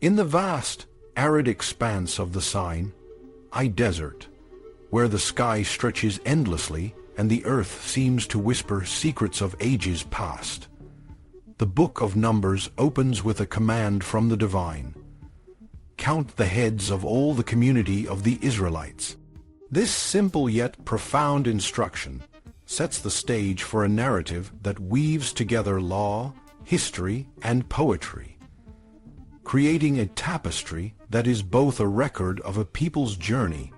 In the vast, arid expanse of the Sinai desert, where the sky stretches endlessly and the earth seems to whisper secrets of ages past, the book of Numbers opens with a command from the divine. Count the heads of all the community of the Israelites. This simple yet profound instruction sets the stage for a narrative that weaves together law, history, and poetry, creating a tapestry that is both a record of a people's journey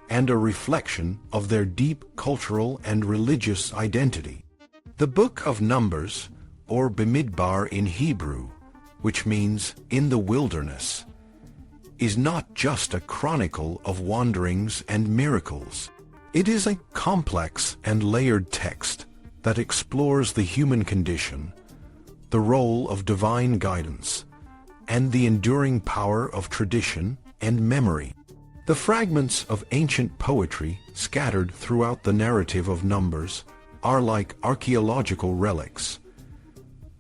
and a reflection of their deep cultural and religious identity. The Book of Numbers, or Bamidbar in Hebrew, which means in the wilderness, is not just a chronicle of wanderings and miracles. It is a complex and layered text that explores the human condition, the role of divine guidance, and the enduring power of tradition and memory. The fragments of ancient poetry scattered throughout the narrative of Numbers are like archaeological relics,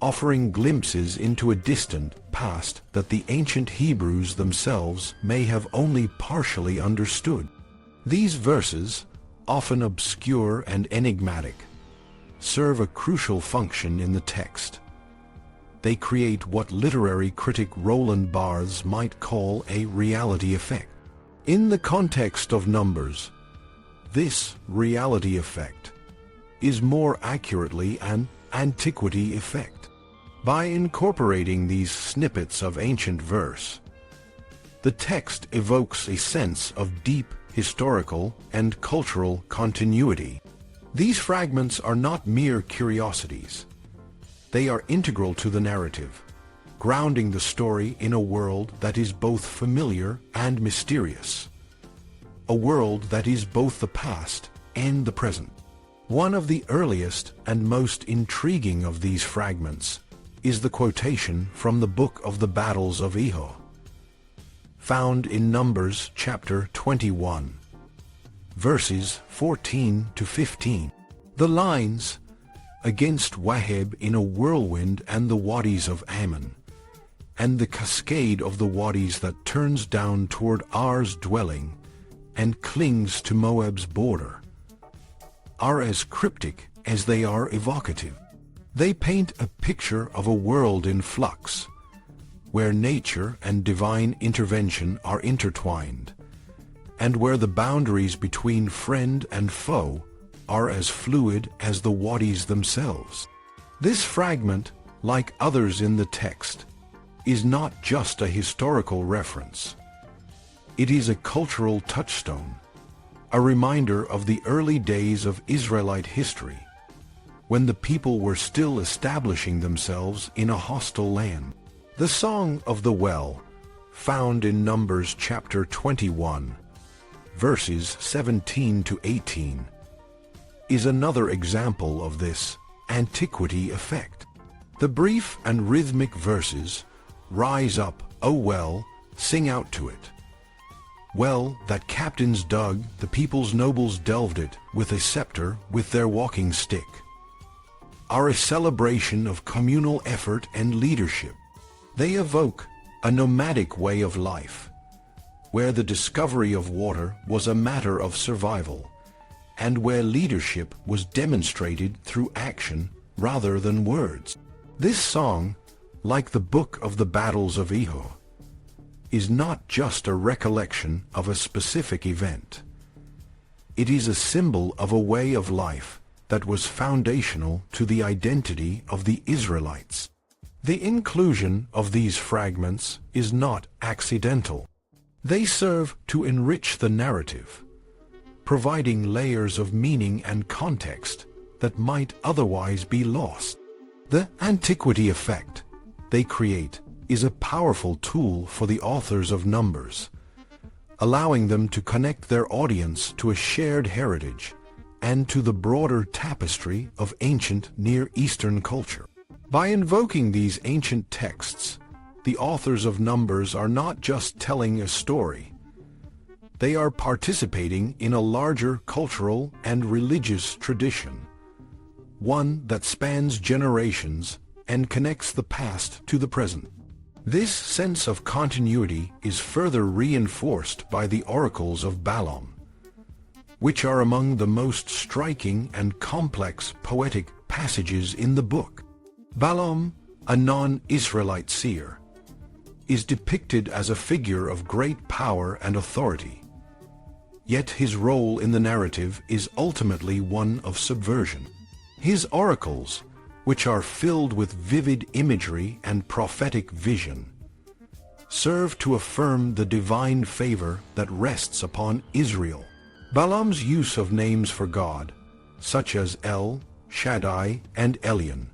offering glimpses into a distant past that the ancient Hebrews themselves may have only partially understood. These verses, often obscure and enigmatic, serve a crucial function in the text. They create what literary critic Roland Barthes might call a reality effect. In the context of Numbers, this reality effect is more accurately an antiquity effect. By incorporating these snippets of ancient verse, the text evokes a sense of deep historical and cultural continuity. These fragments are not mere curiosities. They are integral to the narrative, grounding the story in a world that is both familiar and mysterious, a world that is both the past and the present. One of the earliest and most intriguing of these fragments is the quotation from the book of the Battles of YHWH, found in Numbers chapter 21, verses 14 to 15. The lines, "Against Waheb in a whirlwind and the wadis of Ammon, and the cascade of the wadis that turns down toward Ar's dwelling and clings to Moab's border," are as cryptic as they are evocative. They paint a picture of a world in flux, where nature and divine intervention are intertwined, and where the boundaries between friend and foe are as fluid as the wadis themselves. This fragment, like others in the text, is not just a historical reference. It is a cultural touchstone, a reminder of the early days of Israelite history, when the people were still establishing themselves in a hostile land. The Song of the Well, found in Numbers chapter 21, verses 17 to 18, is another example of this antiquity effect. The brief and rhythmic verses, "Rise up, O well, sing out to it. Well that captains dug, the people's nobles delved it, with a scepter, with their walking stick," are a celebration of communal effort and leadership. They evoke a nomadic way of life, where the discovery of water was a matter of survival, and where leadership was demonstrated through action rather than words. This song, like the book of the Battles of YHWH, is not just a recollection of a specific event. It is a symbol of a way of life that was foundational to the identity of the Israelites. The inclusion of these fragments is not accidental. They serve to enrich the narrative, providing layers of meaning and context that might otherwise be lost. The antiquity effect they create is a powerful tool for the authors of Numbers, allowing them to connect their audience to a shared heritage and to the broader tapestry of ancient Near Eastern culture. By invoking these ancient texts, the authors of Numbers are not just telling a story. They are participating in a larger cultural and religious tradition, one that spans generations and connects the past to the present. This sense of continuity is further reinforced by the oracles of Balaam, which are among the most striking and complex poetic passages in the book. Balaam, a non-Israelite seer, is depicted as a figure of great power and authority. Yet his role in the narrative is ultimately one of subversion. His oracles, which are filled with vivid imagery and prophetic vision, serve to affirm the divine favor that rests upon Israel. Balaam's use of names for God, such as El, Shaddai, and Elyon,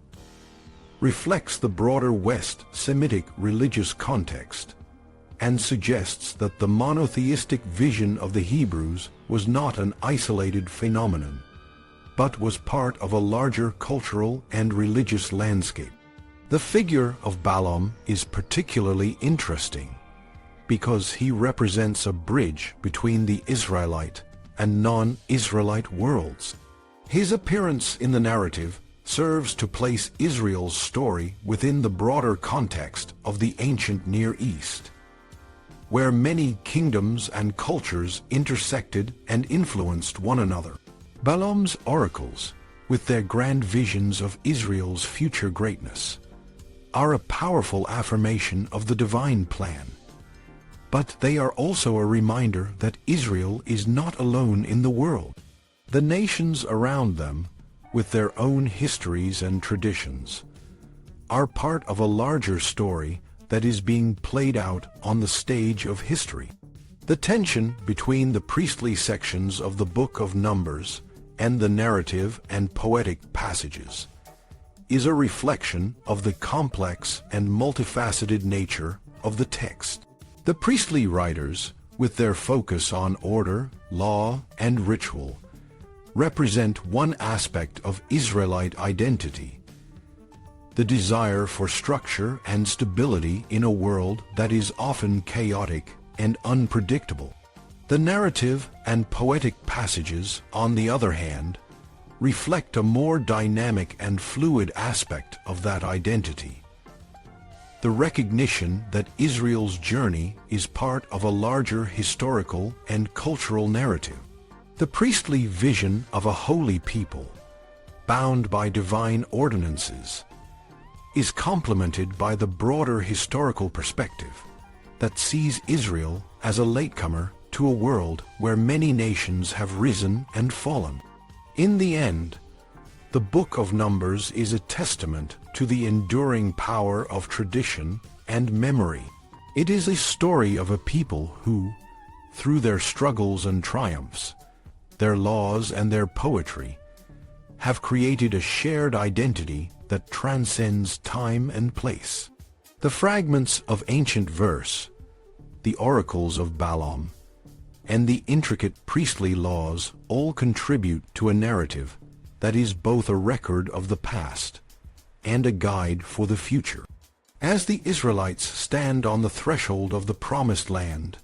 reflects the broader West Semitic religious context and suggests that the monotheistic vision of the Hebrews was not an isolated phenomenon, but was part of a larger cultural and religious landscape. The figure of Balaam is particularly interesting because he represents a bridge between the Israelite and non-Israelite worlds. His appearance in the narrative serves to place Israel's story within the broader context of the ancient Near East, where many kingdoms and cultures intersected and influenced one another. Balaam's oracles, with their grand visions of Israel's future greatness, are a powerful affirmation of the divine plan. But they are also a reminder that Israel is not alone in the world. The nations around them, with their own histories and traditions, are part of a larger story that is being played out on the stage of history. The tension between the priestly sections of the Book of Numbers and the narrative and poetic passages is a reflection of the complex and multifaceted nature of the text. The priestly writers, with their focus on order, law, and ritual, represent one aspect of Israelite identity: the desire for structure and stability in a world that is often chaotic and unpredictable. The narrative and poetic passages, on the other hand, reflect a more dynamic and fluid aspect of that identity: the recognition that Israel's journey is part of a larger historical and cultural narrative. The priestly vision of a holy people, bound by divine ordinances, is complemented by the broader historical perspective that sees Israel as a latecomer to a world where many nations have risen and fallen. In the end, the Book of Numbers is a testament to the enduring power of tradition and memory. It is a story of a people who, through their struggles and triumphs, their laws and their poetry, have created a shared identity that transcends time and place. The fragments of ancient verse, the oracles of Balaam, and the intricate priestly laws all contribute to a narrative that is both a record of the past and a guide for the future. As the Israelites stand on the threshold of the Promised Land,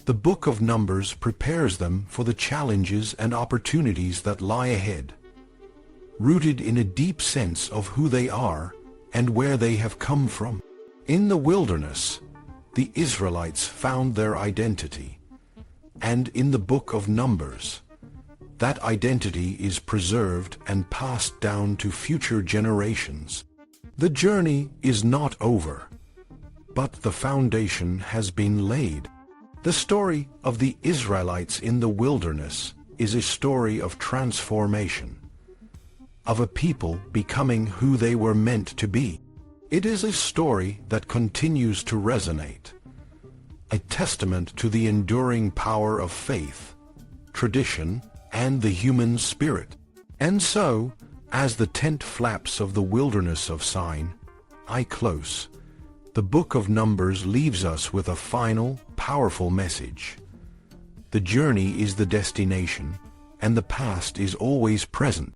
the Book of Numbers prepares them for the challenges and opportunities that lie ahead, rooted in a deep sense of who they are and where they have come from. In the wilderness, the Israelites found their identity, and in the Book of Numbers, that identity is preserved and passed down to future generations. The journey is not over, but the foundation has been laid. The story of the Israelites in the wilderness is a story of transformation, of a people becoming who they were meant to be. It is a story that continues to resonate, a testament to the enduring power of faith, tradition, and the human spirit. And so, as the tent flaps of the wilderness of Sinai close, the Book of Numbers leaves us with a final, powerful message. The journey is the destination, and the past is always present.